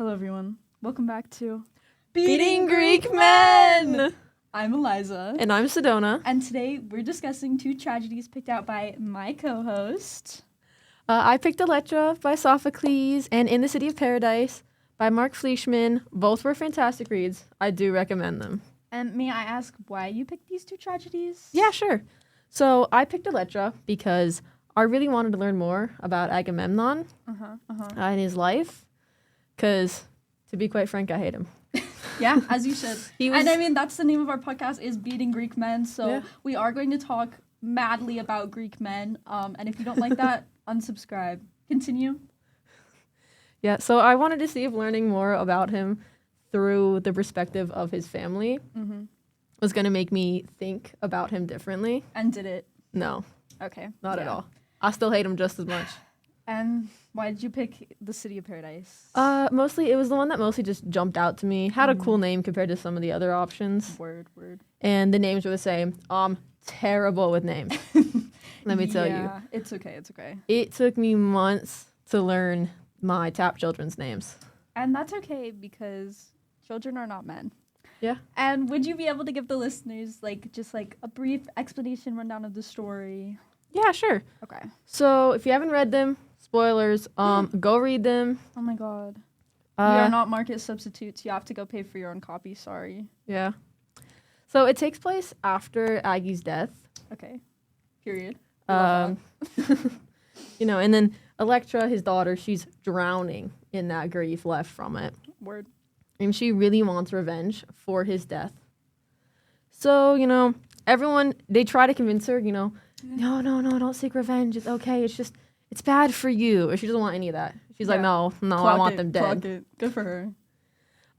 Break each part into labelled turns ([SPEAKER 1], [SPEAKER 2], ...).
[SPEAKER 1] Hello, everyone. Welcome back to
[SPEAKER 2] Beating Greek Men!
[SPEAKER 1] I'm Eliza.
[SPEAKER 2] And I'm Sedona.
[SPEAKER 1] And today we're discussing two tragedies picked out by my co-host.
[SPEAKER 2] I picked Electra by Sophocles and In the City of Paradise by Mark Fleischman. Both were fantastic reads. I do recommend them.
[SPEAKER 1] And may I ask why you picked these two tragedies?
[SPEAKER 2] Yeah, sure. So I picked Electra because I really wanted to learn more about Agamemnon and his life. Because, to be quite frank, I hate him.
[SPEAKER 1] Yeah, as you should.
[SPEAKER 2] And
[SPEAKER 1] I mean, that's the name of our podcast is Beating Greek Men. So
[SPEAKER 2] yeah.
[SPEAKER 1] We are going to talk madly about Greek men. And if you don't like that, unsubscribe. Continue.
[SPEAKER 2] Yeah, so I wanted to see if learning more about him through the perspective of his family was going to make me think about him differently.
[SPEAKER 1] And did it?
[SPEAKER 2] No,
[SPEAKER 1] Okay.
[SPEAKER 2] not at all. I still hate him just as much.
[SPEAKER 1] And why did you pick The City of Paradise?
[SPEAKER 2] Mostly, it was the one that mostly just jumped out to me. Had a cool name compared to some of the other options.
[SPEAKER 1] Word.
[SPEAKER 2] And the names were the same. Terrible with names. Let me tell you.
[SPEAKER 1] Yeah, it's okay.
[SPEAKER 2] It took me months to learn my top children's names.
[SPEAKER 1] And that's okay because children are not men.
[SPEAKER 2] Yeah.
[SPEAKER 1] And would you be able to give the listeners just a brief explanation rundown of the story?
[SPEAKER 2] Yeah, sure.
[SPEAKER 1] Okay.
[SPEAKER 2] So if you haven't read them, spoilers, go read them.
[SPEAKER 1] Oh my god. We are not market substitutes. You have to go pay for your own copy. Sorry.
[SPEAKER 2] Yeah. So it takes place after Aggie's death.
[SPEAKER 1] Okay. Period.
[SPEAKER 2] And then Electra, his daughter, she's drowning in that grief left from it.
[SPEAKER 1] Word.
[SPEAKER 2] And she really wants revenge for his death. So, everyone, they try to convince her, no, don't seek revenge. It's okay. It's bad for you. Or she doesn't want any of that. She's like, no, I want them dead.
[SPEAKER 1] Clock it. Good for her.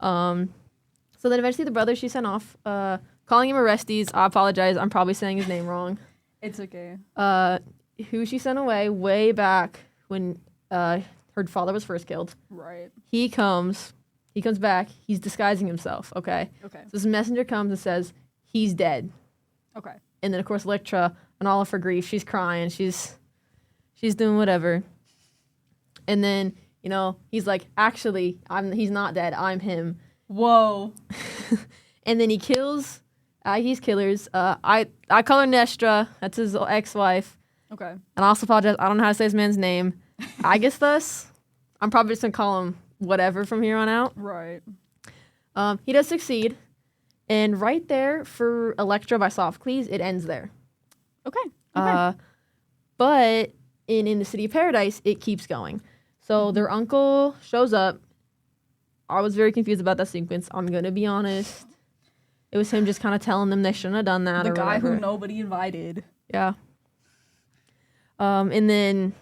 [SPEAKER 2] So then eventually the brother she sent off, calling him Orestes. I apologize. I'm probably saying his name wrong.
[SPEAKER 1] It's okay.
[SPEAKER 2] Who she sent away way back when her father was first killed.
[SPEAKER 1] Right.
[SPEAKER 2] He comes back. He's disguising himself, okay?
[SPEAKER 1] Okay.
[SPEAKER 2] So this messenger comes and says, he's dead.
[SPEAKER 1] Okay.
[SPEAKER 2] And then, of course, Electra, in all of her grief, she's crying. She's doing whatever. And then, he's like, actually, he's not dead. I'm him.
[SPEAKER 1] Whoa.
[SPEAKER 2] And then he kills Aggie's killers. I call her Nestra. That's his ex-wife.
[SPEAKER 1] Okay.
[SPEAKER 2] And I also apologize. I don't know how to say his man's name. Aegisthus. I'm probably just going to call him whatever from here on out.
[SPEAKER 1] Right.
[SPEAKER 2] He does succeed. And right there for Electra by Sophocles, it ends there.
[SPEAKER 1] Okay.
[SPEAKER 2] But in the City of Paradise, it keeps going. So their uncle shows up. I was very confused about that sequence. I'm going to be honest. It was him just kind of telling them they shouldn't have done that
[SPEAKER 1] The
[SPEAKER 2] or
[SPEAKER 1] guy
[SPEAKER 2] whatever.
[SPEAKER 1] who nobody invited.
[SPEAKER 2] Yeah. And then,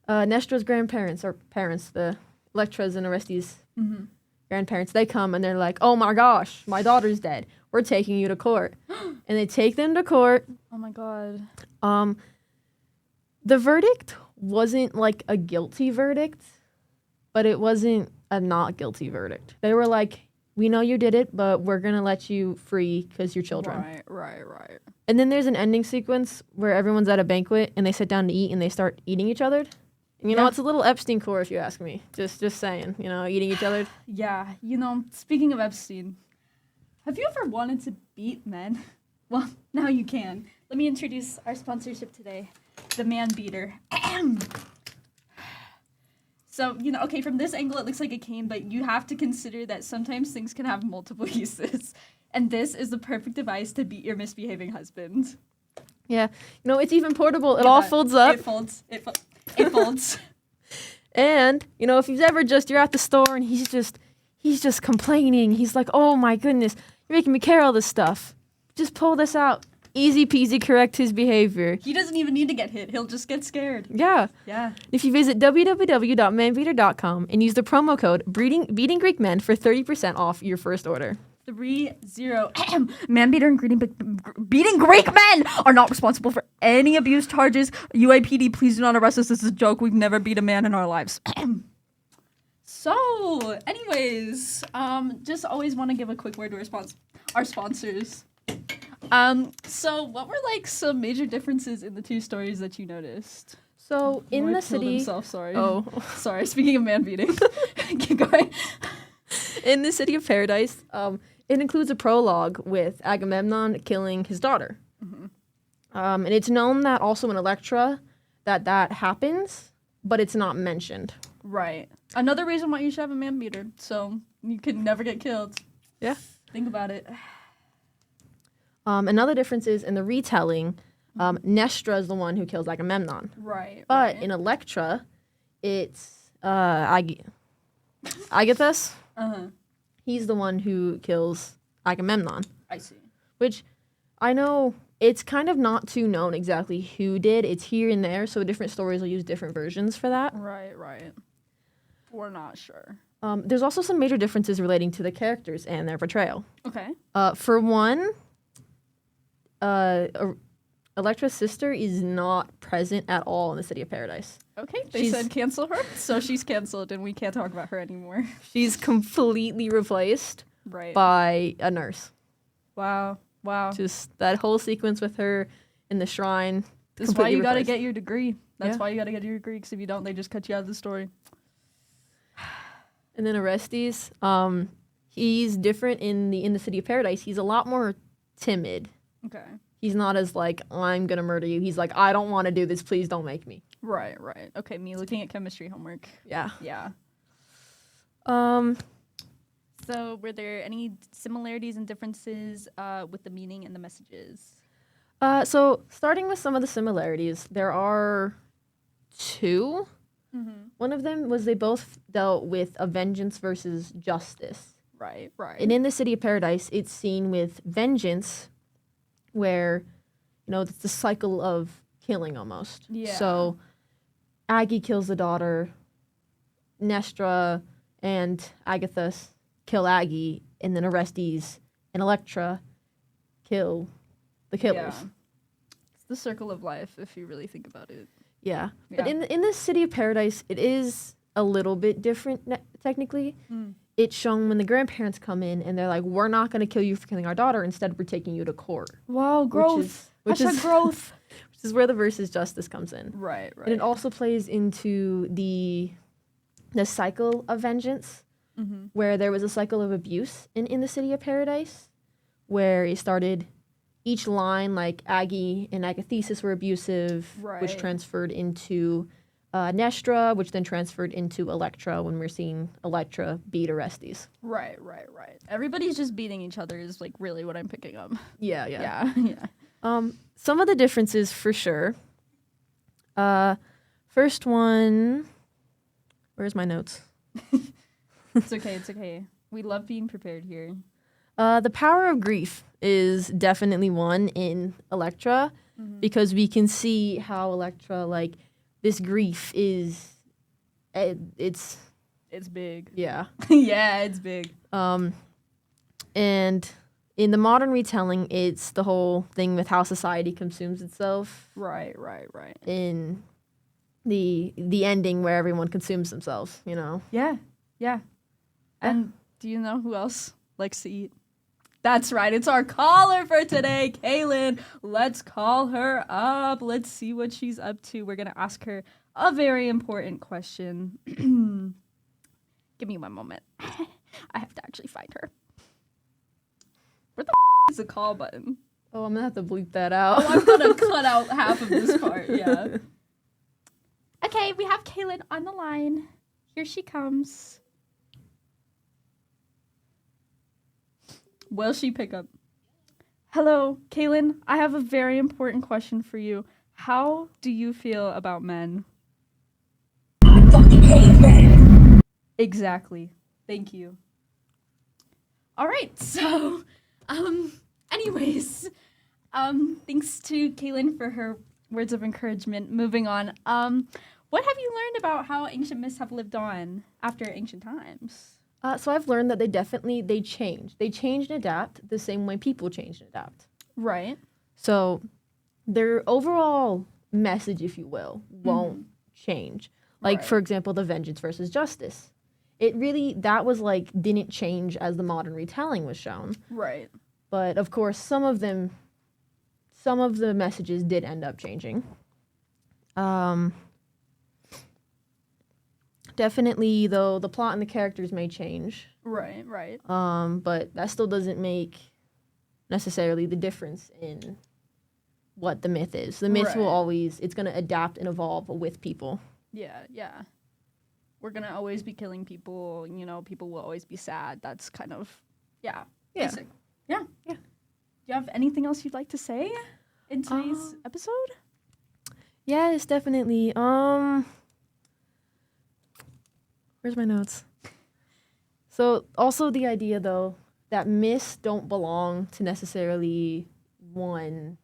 [SPEAKER 2] Nestra's grandparents or parents, the Electra's and Orestes' grandparents, they come and they're like, oh my gosh, my daughter's dead. We're taking you to court. And they take them to court.
[SPEAKER 1] Oh my god.
[SPEAKER 2] The verdict wasn't like a guilty verdict, but it wasn't a not guilty verdict. They were like, we know you did it, but we're going to let you free because you're children.
[SPEAKER 1] Right.
[SPEAKER 2] And then there's an ending sequence where everyone's at a banquet and they sit down to eat and they start eating each other. And it's a little Epstein core if you ask me. Just saying, eating each other.
[SPEAKER 1] Yeah, speaking of Epstein, have you ever wanted to beat men? Well, now you can. Let me introduce our sponsorship today, the Man Beater. So, okay, from this angle it looks like a cane, but you have to consider that sometimes things can have multiple uses. And this is the perfect device to beat your misbehaving husband.
[SPEAKER 2] Yeah. It's even portable. It all folds up.
[SPEAKER 1] It folds. It folds.
[SPEAKER 2] And, if you've ever you're at the store and he's just complaining. He's like, oh my goodness, you're making me carry all this stuff. Just pull this out. Easy peasy correct his behavior.
[SPEAKER 1] He doesn't even need to get hit. He'll just get scared.
[SPEAKER 2] Yeah.
[SPEAKER 1] Yeah.
[SPEAKER 2] If you visit www.manbeater.com and use the promo code Beating Greek Men for 30% off your first order.
[SPEAKER 1] 30 Man Beater and Beating Greek Men are not responsible for any abuse charges. UAPD, please do not arrest us. This is a joke. We've never beat a man in our lives. So, anyways, just always want to give a quick word to our sponsors. So what were some major differences in the two stories that you noticed?
[SPEAKER 2] So in
[SPEAKER 1] Moy
[SPEAKER 2] the
[SPEAKER 1] killed
[SPEAKER 2] city,
[SPEAKER 1] himself, sorry.
[SPEAKER 2] oh,
[SPEAKER 1] Sorry. Speaking of man beating, keep going.
[SPEAKER 2] in the city of paradise, it includes a prologue with Agamemnon killing his daughter. And it's known that also in Electra that happens, but it's not mentioned.
[SPEAKER 1] Right. Another reason why you should have a man beater, so you can never get killed.
[SPEAKER 2] Yeah.
[SPEAKER 1] Think about it.
[SPEAKER 2] Another difference is in the retelling, Nestra is the one who kills Agamemnon.
[SPEAKER 1] Right.
[SPEAKER 2] But
[SPEAKER 1] right.
[SPEAKER 2] in Electra, it's Agathos.
[SPEAKER 1] Uh-huh.
[SPEAKER 2] He's the one who kills Agamemnon,
[SPEAKER 1] I see.
[SPEAKER 2] which I know it's kind of not too known exactly who did. It's here and there, so different stories will use different versions for that.
[SPEAKER 1] Right. We're not sure.
[SPEAKER 2] There's also some major differences relating to the characters and their portrayal.
[SPEAKER 1] Okay.
[SPEAKER 2] For one, Electra's sister is not present at all in the City of Paradise.
[SPEAKER 1] Okay. They
[SPEAKER 2] She's-
[SPEAKER 1] said cancel her, so she's canceled, and we can't talk about her anymore.
[SPEAKER 2] She's completely replaced
[SPEAKER 1] Right.
[SPEAKER 2] by a nurse.
[SPEAKER 1] Wow.
[SPEAKER 2] Just that whole sequence with her in the shrine.
[SPEAKER 1] This is why
[SPEAKER 2] completely
[SPEAKER 1] you gotta
[SPEAKER 2] replaced.
[SPEAKER 1] get your degree. That's
[SPEAKER 2] Yeah.
[SPEAKER 1] why you gotta get your degree, because if you don't, they just cut you out of the story.
[SPEAKER 2] And then Orestes, he's different in the City of Paradise. He's a lot more timid.
[SPEAKER 1] Okay.
[SPEAKER 2] He's not as like, I'm gonna murder you. He's like, I don't want to do this. Please don't make me.
[SPEAKER 1] Right. Okay, me looking at chemistry homework.
[SPEAKER 2] Yeah.
[SPEAKER 1] Yeah.
[SPEAKER 2] Um.
[SPEAKER 1] So, were there any similarities and differences with the meaning and the messages?
[SPEAKER 2] So starting with some of the similarities, there are two. One of them was they both dealt with a vengeance versus justice.
[SPEAKER 1] Right.
[SPEAKER 2] And in the City of Paradise, it's seen with vengeance, where, it's the cycle of killing almost.
[SPEAKER 1] Yeah.
[SPEAKER 2] So Aggie kills the daughter, Nestra and Agathos kill Aggie, and then Orestes and Electra kill the killers.
[SPEAKER 1] Yeah. It's the circle of life, if you really think about it.
[SPEAKER 2] Yeah.
[SPEAKER 1] Yeah.
[SPEAKER 2] But in the City of Paradise, it is a little bit different technically. It's shown when the grandparents come in and they're like, we're not going to kill you for killing our daughter. Instead, we're taking you to court.
[SPEAKER 1] Wow, growth.
[SPEAKER 2] Which
[SPEAKER 1] Hashtag
[SPEAKER 2] is
[SPEAKER 1] growth.
[SPEAKER 2] which is where the versus justice comes in.
[SPEAKER 1] Right.
[SPEAKER 2] And it also plays into the cycle of vengeance, where there was a cycle of abuse in the City of Paradise, where it started each line, like Aggie and Agathesis were abusive, which
[SPEAKER 1] Right.
[SPEAKER 2] transferred into Nestra, which then transferred into Electra when we're seeing Electra beat Orestes.
[SPEAKER 1] Right. Everybody's just beating each other is like really what I'm picking up.
[SPEAKER 2] Yeah.
[SPEAKER 1] Yeah.
[SPEAKER 2] Some of the differences for sure. First one, where's my notes?
[SPEAKER 1] It's okay. We love being prepared here.
[SPEAKER 2] The power of grief is definitely one in Electra, because we can see how Electra, like, this grief is, it's
[SPEAKER 1] big.
[SPEAKER 2] yeah.
[SPEAKER 1] Yeah, it's big.
[SPEAKER 2] And in the modern retelling, it's the whole thing with how society consumes itself.
[SPEAKER 1] Right.
[SPEAKER 2] In the ending where everyone consumes themselves,
[SPEAKER 1] Yeah. And do you know who else likes to eat? That's right. It's our caller for today, Kaylin. Let's call her up. Let's see what she's up to. We're going to ask her a very important question. Give me one moment. I have to actually find her. Where the is the call button?
[SPEAKER 2] Oh, I'm gonna have to bleep that out.
[SPEAKER 1] Oh, I'm going to cut out half of this part. Yeah. Okay, we have Kaylin on the line. Here she comes. Will she pick up? Hello, Kaylin. I have a very important question for you. How do you feel about men? Exactly. Thank you. All right. So, anyways, thanks to Kaylin for her words of encouragement. Moving on. What have you learned about how ancient myths have lived on after ancient times?
[SPEAKER 2] So I've learned that they change. They change and adapt the same way people change and adapt.
[SPEAKER 1] Right.
[SPEAKER 2] So their overall message, if you will, won't change. Like,
[SPEAKER 1] Right.
[SPEAKER 2] for example, the vengeance versus justice. That was like, didn't change as the modern retelling was shown.
[SPEAKER 1] Right.
[SPEAKER 2] But of course, some of the messages did end up changing. definitely, though, the plot and the characters may change.
[SPEAKER 1] Right, right.
[SPEAKER 2] But that still doesn't make necessarily the difference in what the myth is. The myth will
[SPEAKER 1] Right.
[SPEAKER 2] always, it's going to adapt and evolve with people.
[SPEAKER 1] Yeah, yeah. We're gonna always be killing people. You know, people will always be sad. That's kind of, yeah,
[SPEAKER 2] Yeah.
[SPEAKER 1] basic. Yeah.
[SPEAKER 2] Yeah.
[SPEAKER 1] Do you have anything else you'd like to say in today's episode?
[SPEAKER 2] Yes, definitely. Where's my notes? So also the idea though that myths don't belong to necessarily one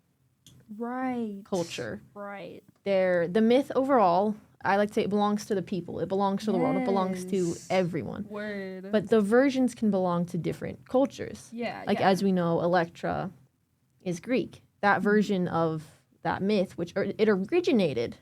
[SPEAKER 1] Right.
[SPEAKER 2] culture.
[SPEAKER 1] Right.
[SPEAKER 2] The myth overall, I like to say it belongs to the people. It belongs to the world. It belongs to
[SPEAKER 1] Yes.
[SPEAKER 2] everyone.
[SPEAKER 1] Word.
[SPEAKER 2] But the versions can belong to different cultures.
[SPEAKER 1] yeah,
[SPEAKER 2] Like
[SPEAKER 1] yeah.
[SPEAKER 2] as we know, Electra is Greek. That version of that myth, it originated,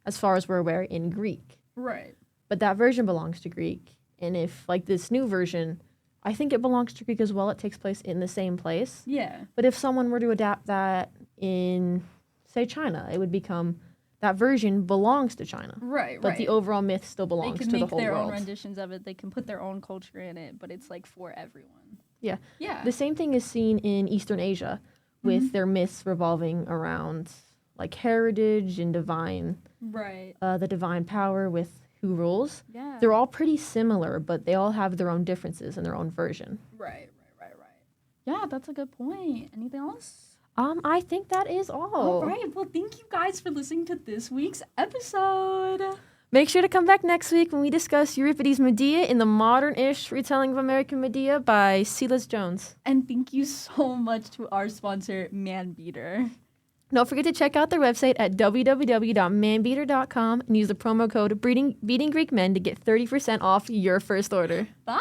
[SPEAKER 2] as far as we're aware, in Greek.
[SPEAKER 1] right.
[SPEAKER 2] But that version belongs to Greek. And if, like this new version, I think it belongs to Greek as well. It takes place in the same place.
[SPEAKER 1] Yeah.
[SPEAKER 2] But if someone were to adapt that in, say, China, it would become that version belongs to China.
[SPEAKER 1] Right.
[SPEAKER 2] But
[SPEAKER 1] right.
[SPEAKER 2] the overall myth still
[SPEAKER 1] they
[SPEAKER 2] belongs
[SPEAKER 1] can
[SPEAKER 2] to the
[SPEAKER 1] make
[SPEAKER 2] whole
[SPEAKER 1] their own
[SPEAKER 2] world.
[SPEAKER 1] renditions of it. They can put their own culture in it, but it's like for everyone.
[SPEAKER 2] Yeah.
[SPEAKER 1] Yeah.
[SPEAKER 2] The same thing is seen in Eastern Asia with their myths revolving around like heritage and
[SPEAKER 1] right.
[SPEAKER 2] the divine power with who rules.
[SPEAKER 1] Yeah.
[SPEAKER 2] They're all pretty similar, but they all have their own differences and their own version.
[SPEAKER 1] Right. Yeah, that's a good point. Anything else?
[SPEAKER 2] I think that is all.
[SPEAKER 1] All right. Well, thank you guys for listening to this week's episode.
[SPEAKER 2] Make sure to come back next week when we discuss Euripides' Medea in the modern-ish retelling of American Medea by Silas Jones.
[SPEAKER 1] And thank you so much to our sponsor, Manbeater.
[SPEAKER 2] Don't forget to check out their website at www.manbeater.com and use the promo code Beating Greek Men to get 30% off your first order.
[SPEAKER 1] Bye.